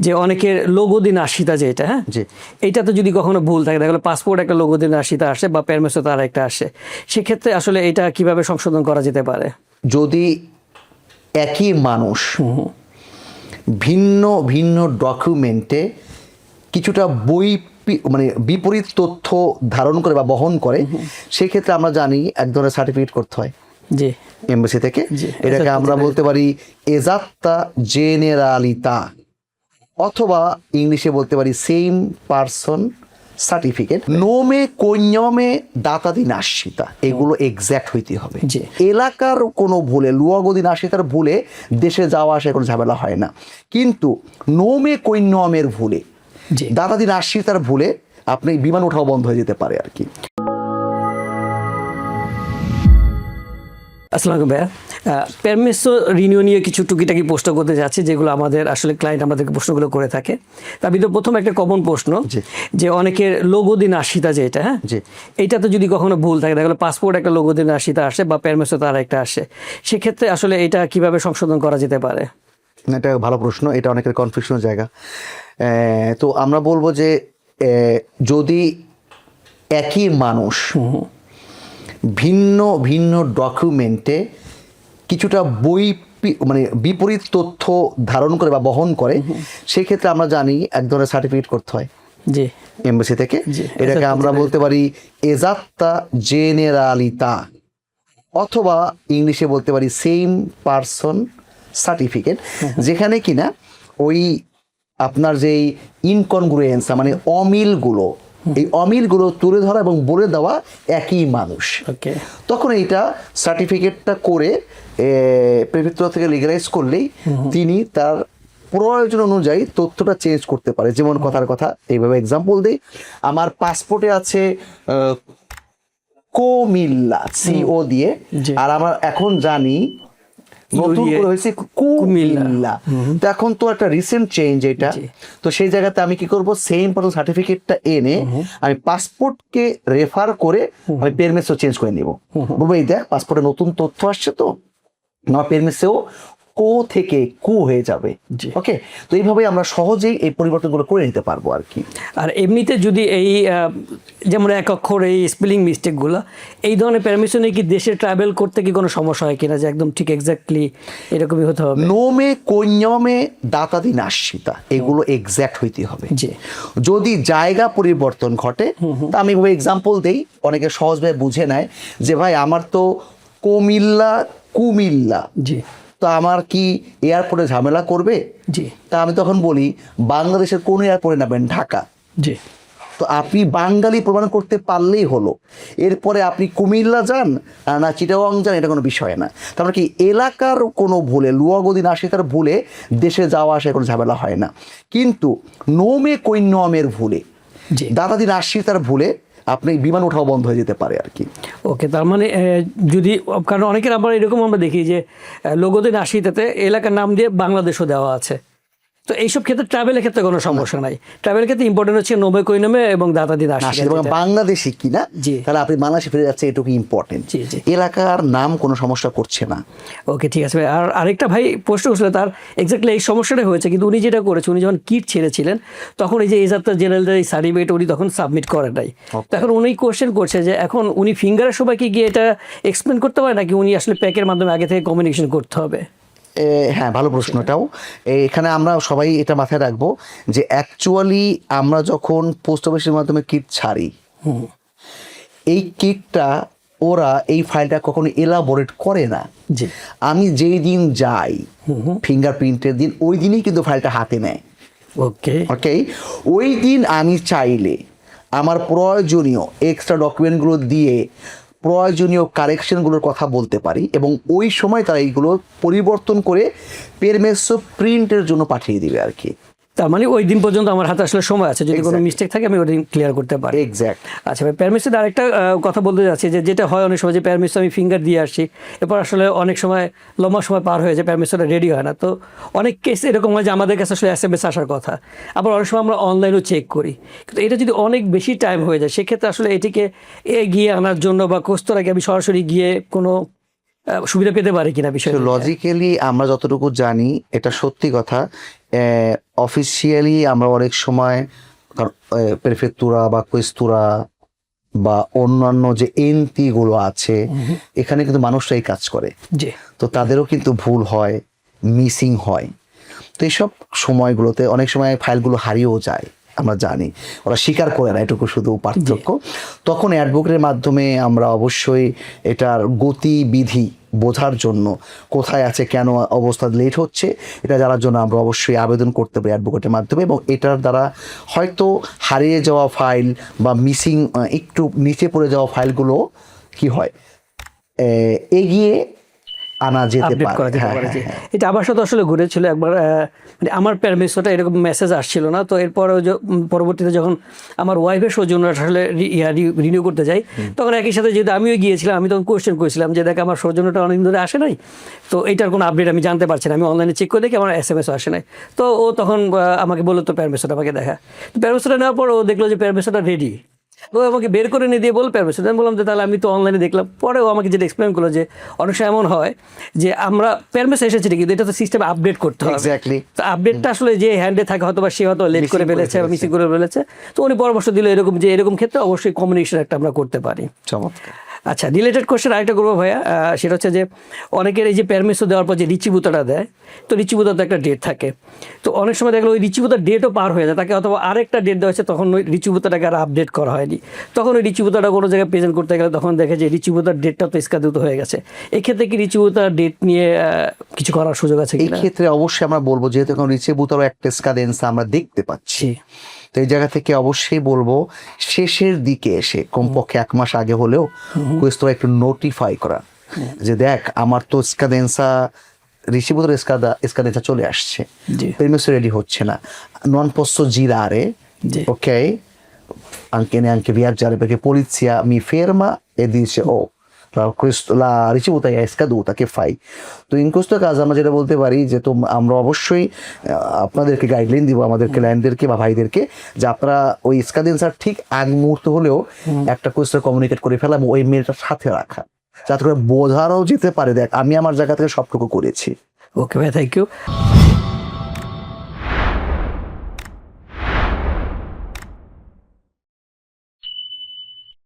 যে অনেকের লোগো দিন আশিতা যেটা, হ্যাঁ, এইটা তো যদি কখনো ভুল থাকে, দেখা গেলো পাসপোর্ট একটা লোগো দিন আশিতা আসে বা পেরমেসো তার একটা আসে, সেক্ষেত্রে আসলে এটা কিভাবে সংশোধন করা যেতে পারে? যদি একই মানুষ ভিন্ন ভিন্ন ডকুমেন্টে কিছুটা মানে বিপরীত তথ্য ধারণ করে বা বহন করে, সেক্ষেত্রে আমরা জানি এক ধরনের সার্টিফিকেট করতে হয় জি এমবাসি থেকে। এটাকে আমরা বলতে পারি এজাত্তা জেনারালিতা, অথবা ইংলিশে বলতে পারি সেম পারসন সার্টিফিকেট। নোমে কন্যমে দাতাদিন আশ্রিতা, এগুলো এক্স্যাক্ট হইতে হবে। এলাকার কোনো ভুলে, লুয়াগদিন আশ্রিতার ভুলে দেশে যাওয়া আসা কোনো ঝামেলা হয় না, কিন্তু নোমে কন্যমের ভুলে, দাতাদিন আশ্রিতার ভুলে আপনি বিমান ওঠাও বন্ধ হয়ে যেতে পারে আর কি। আসসালামু আলাইকুম ভাইয়া, পেরমেসো রিনিউ নিয়ে কিছু টুকিটাকি প্রশ্ন করতে যাচ্ছে, যেগুলো আমাদের আসলে ক্লায়েন্ট আমাদেরকে প্রশ্নগুলো করে থাকে। তার ভিতরে প্রথম একটা কমন প্রশ্ন, যে অনেকের লোগো দিন আশিতা যেটা, হ্যাঁ, এইটা তো যদি কখনো ভুল থাকে, দেখা গেলো পাসপোর্ট একটা লোগো দিন আশিতা আসে বা পেরমেসো তার একটা আসে, সেক্ষেত্রে আসলে এটা কিভাবে সংশোধন করা যেতে পারে? এটা ভালো প্রশ্ন, এটা অনেকের কনফিউশনের জায়গা। তো আমরা বলবো যে যদি একই মানুষ ভিন্ন ভিন্ন ডকুমেন্টে কিছুটা মানে বিপরীত তথ্য ধারণ করে বা বহন করে, সেক্ষেত্রে আমরা জানি এক ধরনের সার্টিফিকেট করতে হয় এমবাসি থেকে। এটাকে আমরা বলতে পারি এজাত্তা জেনারালিতা, অথবা ইংলিশে বলতে পারি সেম পারসন সার্টিফিকেট, যেখানে কিনা ওই আপনার যেই ইনকনগ্রুয়েন্স মানে অমিলগুলো, এই অমিলগুলো তুলে ধরা এবং বলে দেওয়া একই মানুষ, তখন এইটা সার্টিফিকেটটা করে প্রেফেক্টর থেকে লিগালাইজ করলেই তিনি তার প্রয়োজন অনুযায়ী তথ্যটা চেঞ্জ করতে পারে। যেমন কথার কথা এইভাবে এক্সাম্পল দিই, আমার পাসপোর্টে আছে কোমিল্লা সিও দিয়ে, আর আমার এখন জানি নতুন করে হয়েছে কুমিল্লা। তো এখন তো একটা রিসেন্ট চেঞ্জ এটা, তো সেই জায়গাতে আমি কি করব, সেম পারসন সার্টিফিকেটটা এনে আমি পাসপোর্টকে রেফার করে আমি পেরমেসও চেঞ্জ করে নিব। বলবো এই দেখ পাসপোর্টে নতুন তথ্য আসছে, তো আমার পেরমেসেও কো থেকে কু হয়ে যাবে। ওকে, তো এইভাবে আমরা সহজেই এই পরিবর্তনগুলো করে নিতে পারবো আর কি। আর এমনিতে যদি এই যেমন এক অক্ষর এই স্পেলিং মিস্টেকগুলো, এই ধরনের পারমিশনে কি দেশে ট্রাভেল করতে কি কোনো সমস্যা হয় কিনা, যে একদম ঠিক এক্স্যাক্টলি এরকমই হতে হবে? নোমে কন্যমে দাতাদিন আশ্রিতা, এগুলো এক্স্যাক্ট হইতে হবে। যদি জায়গা পরিবর্তন ঘটে, তা আমি এভাবে এক্সাম্পল দেই, অনেকে সহজভাবে বুঝে নেয় যে ভাই আমার তো কুমিল্লা কুমিল্লা, তো আমার কি এয়ারপোর্টে ঝামেলা করবে? তা আমি তখন বলি বাংলাদেশের কোন এয়ারপোর্টে নামেন? ঢাকা। তো আপনি বাঙালি প্রমাণ করতে পারলেই হলো, এরপরে আপনি কুমিল্লা যান না চিটাগং যান, এটা কোনো বিষয় না। তারপরে কি এলাকার কোনো ভুলে, লুয়াগদিন আশ্রিতার ভুলে দেশে যাওয়া আসা কোনো ঝামেলা হয় না, কিন্তু নোমে কন্যমের ভুলে, দাতাদিন আশ্রিতার ভুলে আপনি বিমান ওঠাও বন্ধ হয়ে যেতে পারে আর কি। ওকে, তার মানে যদি, কারণ অনেকের আবার এরকম আমরা দেখি যে লোগোদিন আশিতাতে এলাকার নাম দিয়ে বাংলাদেশও দেওয়া আছে, তো এইসব ক্ষেত্রে ট্রাভেলের ক্ষেত্রে কোনো সমস্যা নাই। ট্রাভেলের ক্ষেত্রে ইম্পর্টেন্ট হচ্ছে নোমে কইনমে এবং দাতাদিন আশিতা, বাংলাদেশি কিনা, তাহলে আপনি বাংলাদেশে ফিরে যাচ্ছে, এটুকু ইম্পর্টেন্ট। এলাকার নাম কোনো সমস্যা করছে না। ওকে, ঠিক আছে ভাই। আর আরেকটা ভাই প্রশ্ন করছিল, তার এক্স্যাক্টলি এই সমস্যাটা হয়েছে, কিন্তু উনি যেটা করেছে, উনি যখন কিট ছেড়েছিলেন তখন এই যে এজাত্তা জেনারেল এই সার্টিফিকেট উনি তখন সাবমিট করেন নাই। তখন উনি কোয়েশ্চেন করছে যে এখন উনি ফিঙ্গারের সবাইকে গিয়ে এটা এক্সপ্লেন করতে পারে নাকি উনি আসলে প্যাকের মাধ্যমে আগে থেকে কমিউনিকেশন করতে হবে? হ্যাঁ, ভালো প্রশ্নটাও। এখানে আমরা সবাই এটা মাথায় রাখবো যে অ্যাকচুয়ালি আমরা যখন পোস্ট অফিসের মাধ্যমে কিট ছাড়ি, এই কিটটা ওরা এই ফাইলটা কখনো এলাবোরেট করে না। আমি যেই দিন যাই ফিঙ্গারপ্রিন্টের দিন, ওই দিনই কিন্তু ফাইলটা হাতে নেয়। ওকে, ওই দিন আমি চাইলে আমার প্রয়োজনীয় এক্সট্রা ডকুমেন্টগুলো দিয়ে প্রয়োজনীয় কারেকশনগুলোর কথা বলতে পারি, এবং ওই সময় তারা এইগুলো পরিবর্তন করে পেরমেসো প্রিন্টের জন্য পাঠিয়ে দিবে আর কি। তার মানে ওই দিন পর্যন্ত আমার হাতে আসলে সময় আছে, যদি কোনো মিস্টেক থাকে আমি ওই দিন ক্লিয়ার করতে পারি। এক্স্যাক্ট। আচ্ছা ভাই, প্যারমিসের আরেকটা কথা বলতে যাচ্ছি, যে যেটা হয় অনেক সময় যে প্যারমিস আমি ফিঙ্গার দিয়ে আসছি, এরপর আসলে অনেক সময় লম্বা সময় পার হয়ে যায়, প্যারমিসটা রেডি হয় না। তো অনেক কেস এরকম হয় যে আমাদের কাছে আসলে SMS আসার কথা, আবার অনেক সময় আমরা অনলাইনেও চেক করি, কিন্তু এটা যদি অনেক বেশি টাইম হয়ে যায়, সেক্ষেত্রে আসলে এটিকে গিয়ে আনার জন্য বা কোস্তর আগে আমি সরাসরি গিয়ে কোনো সুবিধা পেতে পারে কিনা বিষয়। লজিক্যালি আমরা যতটুকু জানি এটা সত্যি কথা, অফিসিয়ালি আমরা অনেক সময় প্রেফেক্তুরা বা কোয়েস্তুরা বা অন্যান্য যে এনটি গুলো আছে এখানে কিন্তু মানুষরাই কাজ করে, জি, তো তাদেরও কিন্তু ভুল হয়, মিসিং হয়। তো এইসব সময়গুলোতে অনেক সময় ফাইলগুলো হারিয়েও যায়, আমরা জানি, ওরা স্বীকার করে না, এটুকু শুধু পার্থক্য। তখন অ্যাডভোকেটের মাধ্যমে আমরা অবশ্যই এটার গতিবিধি বোঝার জন্য কোথায় আছে, কেন অবস্থা লেট হচ্ছে, এটা জানার জন্য আমরা অবশ্যই আবেদন করতে পারি অ্যাডভোকেটের মাধ্যমে, এবং এটার দ্বারা হয়তো হারিয়ে যাওয়া ফাইল বা মিসিং একটু নিচে পড়ে যাওয়া ফাইলগুলো কি হয় এগিয়ে আনা যেতে আপডেট করা যেতে পারে। এটা আমার সাথে আসলে ঘুরেছিল একবার, মানে আমার পারমিশনটা এরকম মেসেজ আসছিল না, তো এরপর পরবর্তীতে যখন আমার ওয়াইফের সৌজন্য আসলে রিনিউ করতে যাই, তখন একই সাথে যেহেতু আমিও গিয়েছিলাম, আমি তখন কোয়েশ্চেন করেছিলাম যে দেখ আমার সৌজন্যটা অনেকদিন ধরে আসে নাই, তো এইটার কোনো আপডেট আমি জানতে পারছি না, আমি অনলাইনে চেক করে দেখি আমার SMS আসে নাই। তো ও তখন আমাকে বললো তো পারমিশনটা আমাকে দেখা, তো পারমিশনটা নেওয়ার পর ও দেখলো যে পারমিশনটা রেডি, ও আমাকে বের করে নিয়ে দিয়ে বল পারমিশন। আমি বললাম যে তাহলে আমি তো অনলাইনে দেখলাম। পরে ও আমাকে যেটা এক্সপ্লেন করলো যে অনেক সময় এমন হয় যে আমরা পারমিশন এসেছি কিন্তু এটা তো সিস্টেমে আপডেট করতে হবে, তো আপডেটটা আসলে যে হ্যান্ডে থাকে হয়তো বা সে হয়তো লেট করে ফেলেছে বা মিসিং করে ফেলেছে, তো উনি পরামর্শ দিল এরকম যে এরকম ক্ষেত্রে অবশ্যই কমিউনিকেশন একটা আমরা করতে পারি। চমৎকার। আচ্ছা, রিলেটেড কোয়েশ্চেন আরেকটা করবো ভাইয়া, সেটা হচ্ছে যে অনেকের এই যে পারমিশন দেওয়ার পর যে রিচিবুতাটা দেয়, তো রিচিবুতাতে একটা ডেট থাকে, তো অনেক সময় দেখলো ওই রিচিবুতার ডেটও পার হয়ে যায়, তাকে অথবা আরেকটা ডেট দেওয়া হচ্ছে, তখন ওই রিচিবুতাটাকে আর আপডেট করা হয়নি, তখন ওই রিচিবুতাটা কোনো জায়গায় প্রেজেন্ট করতে গেলে তখন দেখে যে রিচিবুতার ডেটটা তো স্কাদিত হয়ে গেছে। এক্ষেত্রে কি রিচিবুতার ডেট নিয়ে কিছু করার সুযোগ আছে? এই ক্ষেত্রে অবশ্যই আমরা বলবো, যেহেতু এখন রিচিবুতারও একটা স্কাদেন্স আমরা দেখতে পাচ্ছি, তো এই জায়গা থেকে অবশ্যই বলবো শেষের দিকে এসে কমপক্ষে 1 মাস আগে হলেও কোয়েস্তরা একটু নোটিফাই করা যে দেখ আমার তো স্কাদেন্সা রিচিবুতার স্কাদেন্সা চলে আসছে, পেরমিশন রেডি হচ্ছে না, non posso girare, ok, anche viaggiare perché polizia mi ferma e dice oh la ricevuta è scaduta, che fai? তো ইন questo caso আমরা যেটা বলতে পারি যে তো আমরা অবশ্যই আপনাদেরকে গাইডলাইন দিব, আমাদের ক্লায়েন্টদেরকে বা ভাইদেরকে, যে আপনারা ওই স্কাদেন্সার ঠিক আগ মুহূর্ত হলেও একটা কোয়েস্টে কমিউনিকেট করে ফেলা, ওই মেয়েটার সাথে রাখা, যাতে করে বোঝারও যেতে পারে দেখ আমি আমার জায়গা থেকে সবটুকু করেছি। ওকে ভাই, থ্যাংক ইউ।